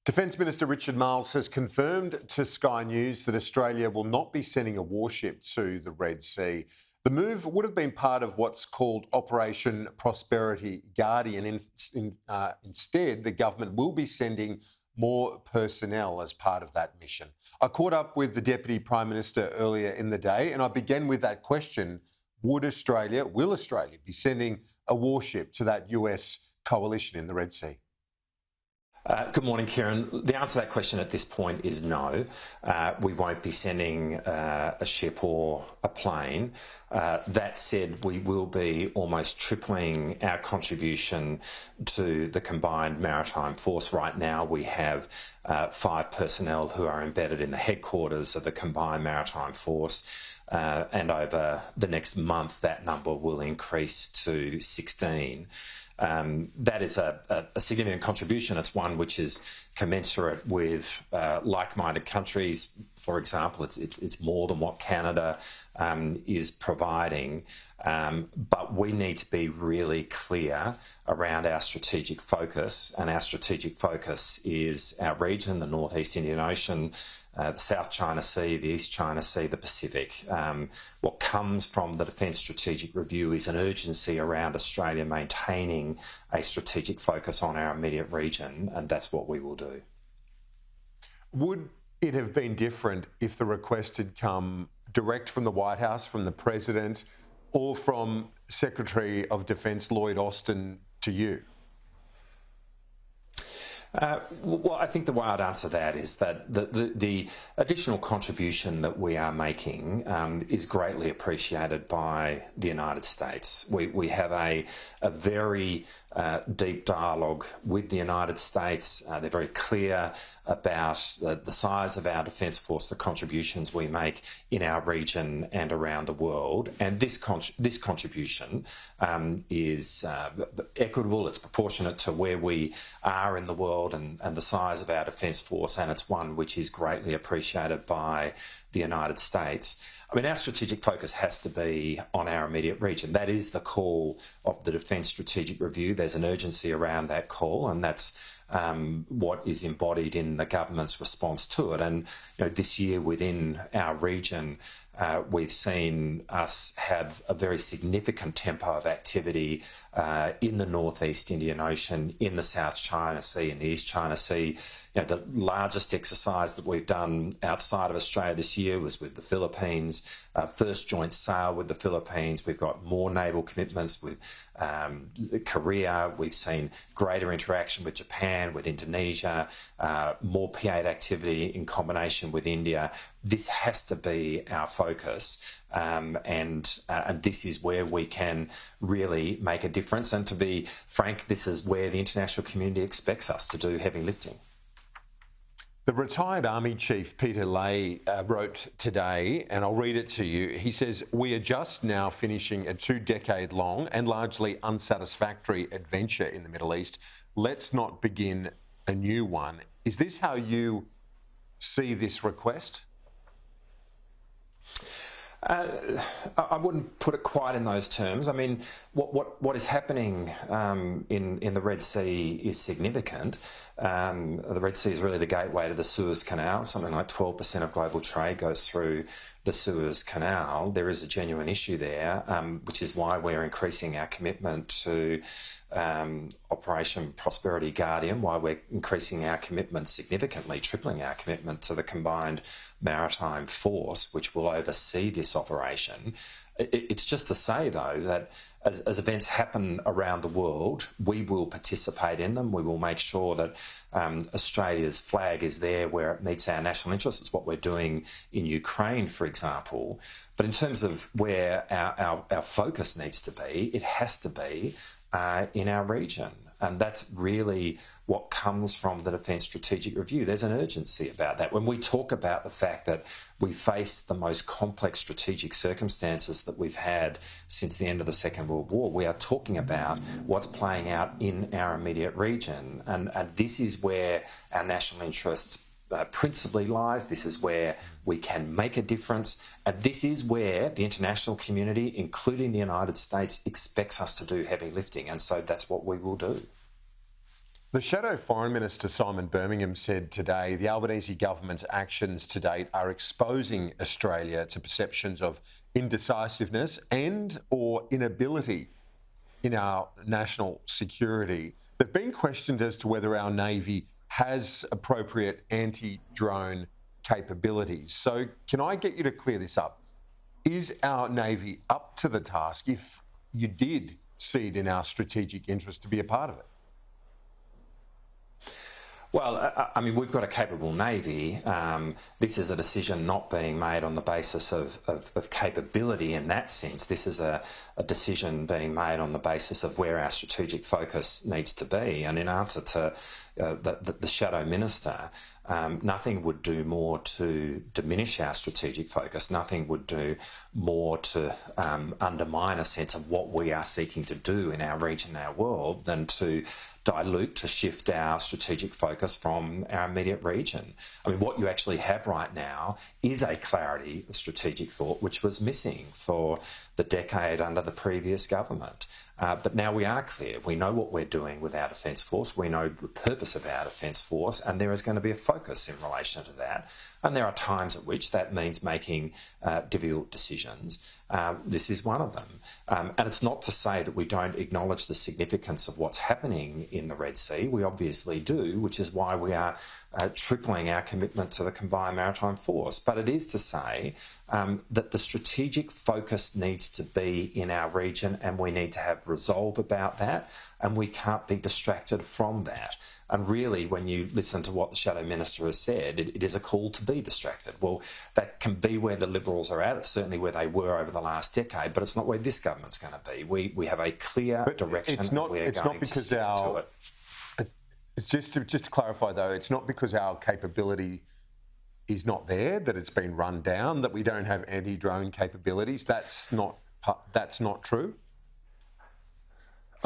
Defence Minister Richard Marles has confirmed to Sky News that Australia will not be sending a warship to the Red Sea. The move would have been part of what's called Operation Prosperity Guardian. Instead, the government will be sending more personnel as part of that mission. I caught up with the Deputy Prime Minister earlier in the day, and I began with that question: will Australia be sending a warship to that US coalition in the Red Sea? Good morning, Kieran. The answer to that question at this point is no. We won't be sending a ship or a plane. That said, we will be almost tripling our contribution to the Combined Maritime Force. Right now, we have 5 personnel who are embedded in the headquarters of the Combined Maritime Force. And over the next month, that number will increase to 16. That is a significant contribution. It's one which is commensurate with like-minded countries. For example, it's more than what Canada is providing. But we need to be really clear around our strategic focus, and our strategic focus is our region, the North East Indian Ocean, the South China Sea, the East China Sea, the Pacific. What comes from the Defence Strategic Review is an urgency around Australia maintaining a strategic focus on our immediate region, and that's what we will do. Would it have been different if the request had come direct from the White House, from the President, or from Secretary of Defence Lloyd Austin to you? Well, I think the way I'd answer that is that the additional contribution that we are making is greatly appreciated by the United States. We have a very deep dialogue with the United States. They're very clear about the size of our Defence Force, the contributions we make in our region and around the world. And this contribution is equitable, it's proportionate to where we are in the world and the size of our Defence Force, and it's one which is greatly appreciated by the United States. I mean, our strategic focus has to be on our immediate region. That is the call of the Defence Strategic Review. There's an urgency around that call, and that's what is embodied in the government's response to it. And this year within our region, we've seen us have a very significant tempo of activity in the Northeast Indian Ocean, in the South China Sea, in the East China Sea. The largest exercise that we've done outside of Australia this year was with the Philippines, first joint sail with the Philippines. We've got more naval commitments with Korea. We've seen greater interaction with Japan, with Indonesia, more P8 activity in combination with India. This has to be our focus, and this is where we can really make a difference. And to be frank, this is where the international community expects us to do heavy lifting. The retired Army Chief Peter Lay wrote today, and I'll read it to you. He says, "We are just now finishing a 2-decade-long and largely unsatisfactory adventure in the Middle East. Let's not begin a new one." Is this how you see this request? I wouldn't put it quite in those terms. I mean, what is happening in the Red Sea is significant. The Red Sea is really the gateway to the Suez Canal. Something like 12% of global trade goes through the Suez Canal. There is a genuine issue there, which is why we're increasing our commitment to Operation Prosperity Guardian, why we're increasing our commitment significantly, tripling our commitment to the Combined Maritime Force, which will oversee this operation. It's just to say, though, that as events happen around the world, we will participate in them. We will make sure that Australia's flag is there where it meets our national interests. It's what we're doing in Ukraine, for example. But in terms of where our focus needs to be, it has to be in our region. And that's really what comes from the Defence Strategic Review. There's an urgency about that. When we talk about the fact that we face the most complex strategic circumstances that we've had since the end of the Second World War, we are talking about what's playing out in our immediate region. And this is where our national interests principally lies. This is where we can make a difference. And this is where the international community, including the United States, expects us to do heavy lifting. And so that's what we will do. The Shadow Foreign Minister Simon Birmingham said today the Albanese government's actions to date are exposing Australia to perceptions of indecisiveness and or inability in our national security. There have been questions as to whether our Navy has appropriate anti-drone capabilities. So can I get you to clear this up? Is our Navy up to the task if you did see it in our strategic interest to be a part of it? Well, I mean, we've got a capable Navy. This is a decision not being made on the basis of capability in that sense. This is a decision being made on the basis of where our strategic focus needs to be. And in answer to the Shadow Minister, nothing would do more to diminish our strategic focus. Nothing would do more to undermine a sense of what we are seeking to do in our region, our world, than to dilute, to shift our strategic focus from our immediate region. I mean, what you actually have right now is a clarity of strategic thought which was missing for the decade under the previous government. But now we are clear. We know what we're doing with our Defence Force. We know the purpose of our Defence Force, and there is going to be a focus in relation to that. And there are times at which that means making difficult decisions. This is one of them. And it's not to say that we don't acknowledge the significance of what's happening in the Red Sea. We obviously do, which is why we are tripling our commitment to the Combined Maritime Force. But it is to say that the strategic focus needs to be in our region, and we need to have resolve about that, and we can't be distracted from that. And really, when you listen to what the Shadow Minister has said, it is a call to be distracted. Well, that can be where the Liberals are at. It's certainly where they were over the last decade, but it's not where this government's going to be. We have a clear direction, and we're going to stick to it. Just to clarify, though, it's not because our capability is not there, that it's been run down, that we don't have anti-drone capabilities. That's not true?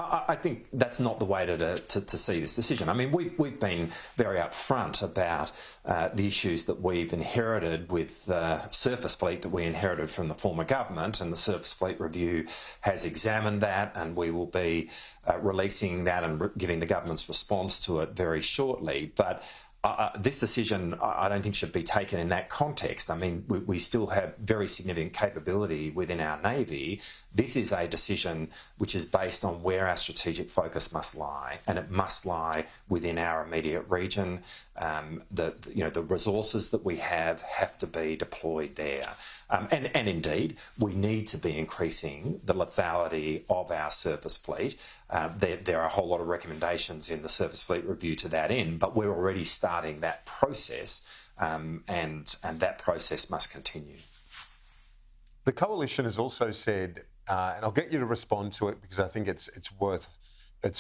I think that's not the way to see this decision. I mean, we've been very upfront about the issues that we've inherited with the surface fleet that we inherited from the former government, and the Surface Fleet Review has examined that, and we will be releasing that and giving the government's response to it very shortly. But this decision, I don't think, should be taken in that context. I mean, we still have very significant capability within our Navy. This is a decision which is based on where our strategic focus must lie, and it must lie within our immediate region. The resources that we have to be deployed there. And indeed, we need to be increasing the lethality of our surface fleet. There are a whole lot of recommendations in the Surface Fleet Review to that end, but we're already starting that process, and that process must continue. The Coalition has also said, and I'll get you to respond to it because I think it's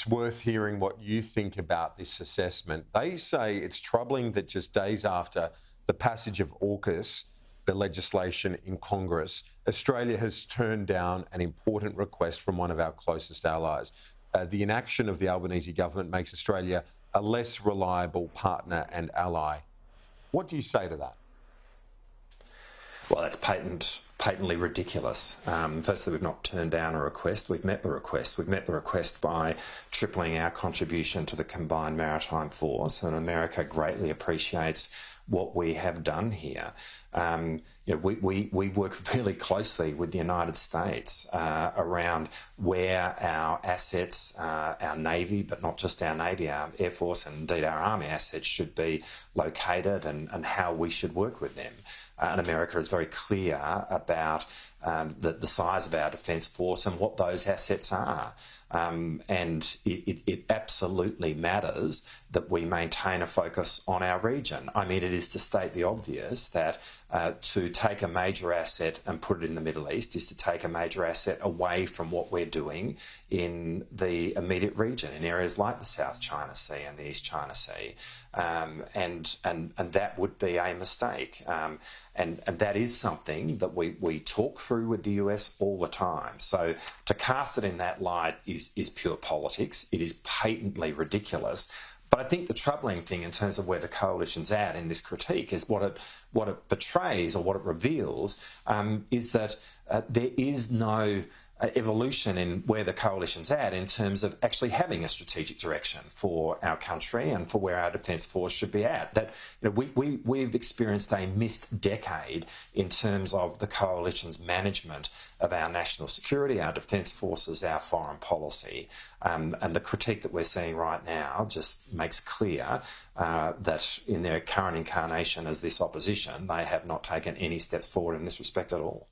worth hearing what you think about this assessment. They say it's troubling that just days after the passage of AUKUS, the legislation in Congress, Australia has turned down an important request from one of our closest allies. The inaction of the Albanese government makes Australia a less reliable partner and ally. What do you say to that? Well, that's patently ridiculous. Firstly, we've not turned down a request. We've met the request. We've met the request by tripling our contribution to the Combined Maritime Force, and America greatly appreciates what we have done here. We work really closely with the United States around where our assets, our Navy, but not just our Navy, our Air Force and indeed our Army assets should be located, and how we should work with them. And America is very clear about the size of our Defence Force and what those assets are. And it absolutely matters that we maintain a focus on our region. I mean, it is to state the obvious that to take a major asset and put it in the Middle East is to take a major asset away from what we're doing in the immediate region, in areas like the South China Sea and the East China Sea. And that would be a mistake. And that is something that we talk through with the US all the time. So to cast it in that light is pure politics. It is patently ridiculous. But I think the troubling thing in terms of where the Coalition's at in this critique is what it betrays, or what it reveals, is that there is no evolution in where the coalition's at in terms of actually having a strategic direction for our country and for where our Defence Force should be at. That we've experienced a missed decade in terms of the coalition's management of our national security, our Defence Forces, our foreign policy. And the critique that we're seeing right now just makes clear that in their current incarnation as this opposition, they have not taken any steps forward in this respect at all.